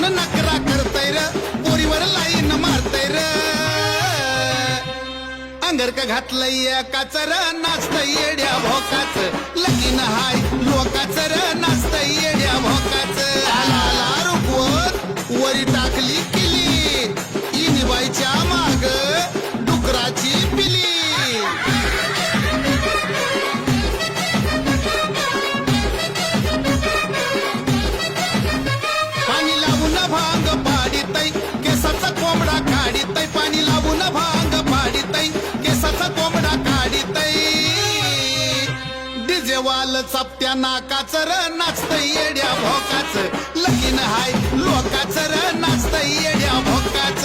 पाहून नकरा करतय र पोरीवर लाईन मारतय र अंगरक घातलंय काचर नाचतय येड्या भोकाच लगीन हाय लोकाच र नाचतय येड्या भोकाच आला रुपवत वरी टाकली किली इनिबाईच्या माग डुकराची पिली पाणी लावून भांग पाडितय केसाचा कोंबडा काढितय पाणी लावून भांग पाडितय केसाचा कोंबडा काढितय डीजे वाल चपट्या नाकाच र नाचतय येड्या भोकाच लगीन हाय लोकाच र नाचतय येड्या भोकाच